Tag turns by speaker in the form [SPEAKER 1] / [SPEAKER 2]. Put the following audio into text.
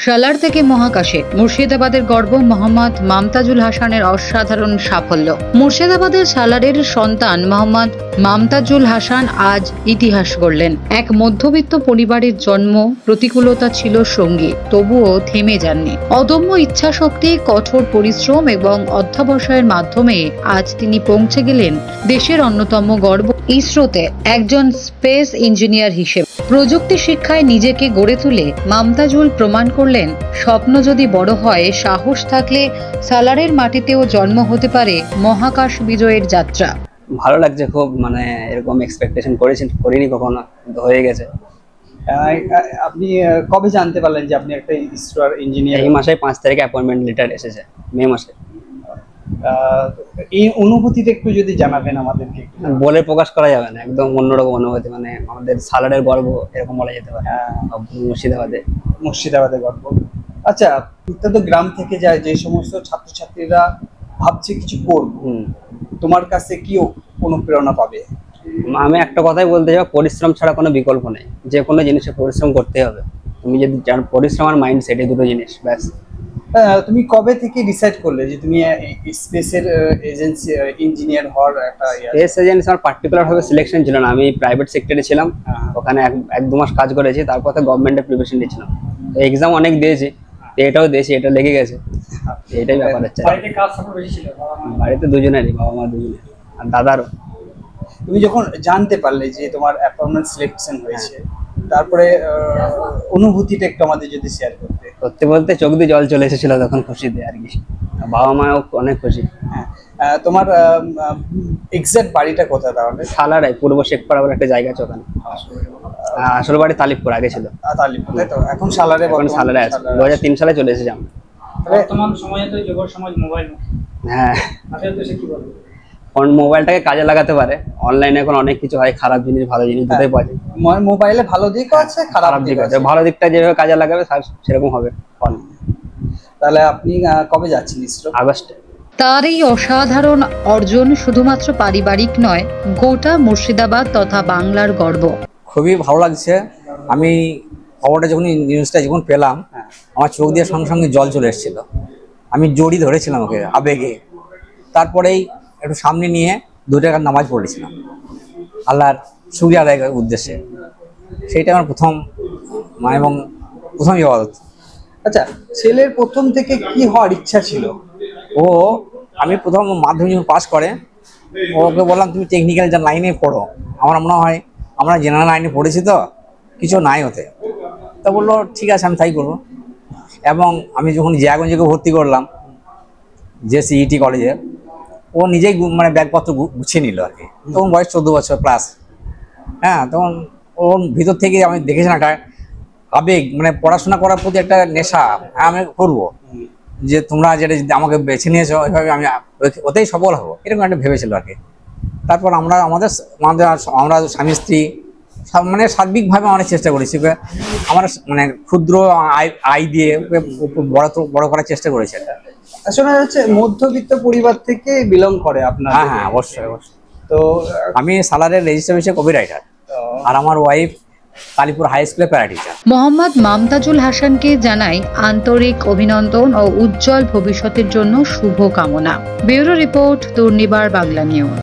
[SPEAKER 1] সালার থেকে মহাকাশে মুর্শিদাবাদের গর্ব মোহাম্মদ মামতাজুল হাসানের অসাধারণ সাফল্য। মুর্শিদাবাদের সালারের সন্তান মোহাম্মদ মামতাজুল হাসান আজ ইতিহাস গড়লেন। এক মধ্যবিত্ত পরিবারের জন্ম, প্রতিকূলতা ছিল সঙ্গী, তবুও থেমে যাননি। অদম্য ইচ্ছাশক্তি, কঠোর পরিশ্রম এবং অধ্যবসায়ের মাধ্যমে আজ তিনি পৌঁছে গেলেন দেশের অন্যতম গর্ব ইসরোতে একজন স্পেস ইঞ্জিনিয়ার হিসেবে। প্রযুক্তি শিক্ষায় নিজেকে গড়ে তুলে মামতাজুল প্রমাণ করলেন, স্বপ্ন যদি বড় হয়, সাহস থাকলে সালারের মাটিতেও জন্ম হতে পারে মহাকাশ বিজয়ের যাত্রা।
[SPEAKER 2] ভালো লাগছে খুব, মানে এরকম এক্সপেকটেশন করিনি কখনো, কিন্তু হয়ে গেছে।
[SPEAKER 3] আপনি কবে জানতে পারলেন যে আপনি একটা ইসরোর ইঞ্জিনিয়ার?
[SPEAKER 2] এই মাসে 5 তারিখে অ্যাপয়েন্টমেন্ট লেটার এসেছে, মে মাসে।
[SPEAKER 3] এই অনুভূতিটা একটু যদি জানাবেন আমাদেরকে।
[SPEAKER 2] বলে প্রকাশ করা যাবে না, একদম অন্যরকম অনুভূতি। মানে আমাদের সালারের গর্ব এরকম বলা যেতে পারে।
[SPEAKER 3] মুর্শিদাবাদের গর্ব। আচ্ছা, তো গ্রাম থেকে যায়, যে সমস্ত ছাত্রছাত্রীরা ভাবছে কিছু করব, তোমার কাছে কি অনুপ্রেরণা পাবে?
[SPEAKER 2] আমি একটা কথাই বলতে চাই, পরিশ্রম ছাড়া কোনো বিকল্প নেই। যে কোনো জিনিসে পরিশ্রম করতে হবে। তুমি যদি পরিশ্রম আর মাইন্ডসেট, এই দুটো জিনিস ব্যাস।
[SPEAKER 3] তুমি কবে থেকে ডিসাইড করলে যে তুমি স্পেসের এজেন্সি ইঞ্জিনিয়ার হওয়ার একটা?
[SPEAKER 2] স্পেস এজেন্সি আমার পার্টিকুলার ভাবে সিলেকশন ছিল না। আমি প্রাইভেট সেক্টরে ছিলাম, ওখানে 1-2 মাস কাজ করেছি, তারপর তো গভর্নমেন্টের প্রিপারেশন নিয়েছিলাম। তো এক্সাম অনেক দিয়েছি, এটাও দিয়েছি, এটা লেগে গেছে। এটাই ব্যাপার হচ্ছে। বাড়িতে দুজনেরই, বাবা মা দুজনের, আর দাদারও।
[SPEAKER 3] তুমি যখন জানতে পারলে যে তোমার অ্যাপয়েন্টমেন্ট সিলেকশন হয়েছে, তারপরে অনুভূতিটা একটু আমাদের যদি শেয়ার করতে।
[SPEAKER 2] সত্যি বলতে চোখ দিয়ে জল চলে এসেছিল তখন, খুশিতে আর কি। বাবা মাও অনেক খুশি।
[SPEAKER 3] তোমার এক্সাক্ট বাড়িটা কোথায় তাহলে?
[SPEAKER 2] সালারায়, পূর্ব শেখপাড়া বলে একটা জায়গা আছে ওখানে। আসল বাড়ি তালিবপুর, আগে ছিল
[SPEAKER 3] তালিবপুর, তাই তো? এখন সালারে?
[SPEAKER 2] এখন সালারে আছে। 2003 সালে চলে এসেছি আমরা।
[SPEAKER 4] বর্তমান সময়ে তো যুব সমাজ মোবাইল।
[SPEAKER 2] হ্যাঁ,
[SPEAKER 4] কি বলবো,
[SPEAKER 2] মোবাইলটাকে কাজে লাগাতে পারে। অনলাইনে এখন অনেক কিছু হয়, খারাপ জিনিস ভালো জিনিস দুটোই পাওয়া যায়।
[SPEAKER 3] মোবাইলে ভালো দিকও আছে, খারাপ দিক আছে।
[SPEAKER 2] ভালো দিকটা যেভাবে কাজে লাগাবে সেরকম হবে।
[SPEAKER 3] তাহলে আপনি কবে যাচ্ছেন ইসরো?
[SPEAKER 2] আগস্টে।
[SPEAKER 1] তার এই অসাধারণ অর্জন শুধুমাত্র পারিবারিক নয়, গোটা মুর্শিদাবাদ তথা বাংলার গর্ব।
[SPEAKER 5] খুবই ভালো লাগছে। আমি খবরটা নিউজটা যখন পেলাম, আমার চোখ দিয়ে সঙ্গে সঙ্গে জল চলে এসেছিল। আমি জড়ি ধরেছিলাম ওকে আবেগে। তারপরেই একটু সামনে নিয়ে 2 টাকার নামাজ পড়েছিলাম আল্লাহর শুকরিয়া আদায় করার উদ্দেশ্যে। সেইটা আমার প্রথম এবং প্রথম ইবাদত।
[SPEAKER 3] আচ্ছা, ছেলের প্রথম থেকে কি হওয়ার ইচ্ছা ছিল?
[SPEAKER 5] আমি প্রথম মাধ্যমিক যখন পাস করে, ওকে বললাম তুমি টেকনিক্যাল যা লাইনে পড়ো। আমার মনে হয় আমরা জেনারেল লাইনে পড়েছি, তো কিছু নাই ওতে। তা বললো ঠিক আছে, আমি তাই করবো। এবং আমি যখন জিয়াগঞ্জকে ভর্তি করলাম, যে সিইটি কলেজে, ও নিজেই মানে ব্যাগপত্র গুছিয়ে নিল আর কি। তখন বয়স 14 বছর প্লাস। হ্যাঁ, তখন ওর ভিতর থেকে আমি দেখেছিলাম একটা আবেগ, মানে পড়াশোনা করার প্রতি একটা নেশা। আমি করবো, যে তোমরা যেটা আমাকে বেছে নিয়েছো, ওইভাবে আমি ওতেই সফল হবো, এরকম একটা ভেবেছিল আর কি। তারপর আমরা স্বামী স্ত্রী মানে সার্বিকভাবে অনেক চেষ্টা করেছি। আমরা মানে ক্ষুদ্র আয় দিয়ে বড় করার চেষ্টা করেছি।
[SPEAKER 3] আসলে হচ্ছে মধ্যবিত্ত পরিবার থেকে বিলং করে আপনার?
[SPEAKER 5] হ্যাঁ, অবশ্যই। তো আমি সালারের রেজিস্টার হিসেবে কপিরাইটার, আর আমার ওয়াইফ কালীপুর হাই স্কুলে প্যারা টিচার।
[SPEAKER 1] মোহাম্মদ মামতাজুল হাসানকে জানাই আন্তরিক অভিনন্দন ও উজ্জ্বল ভবিষ্যতের জন্য শুভ কামনা। Bureau report, Durnibar Bangla news.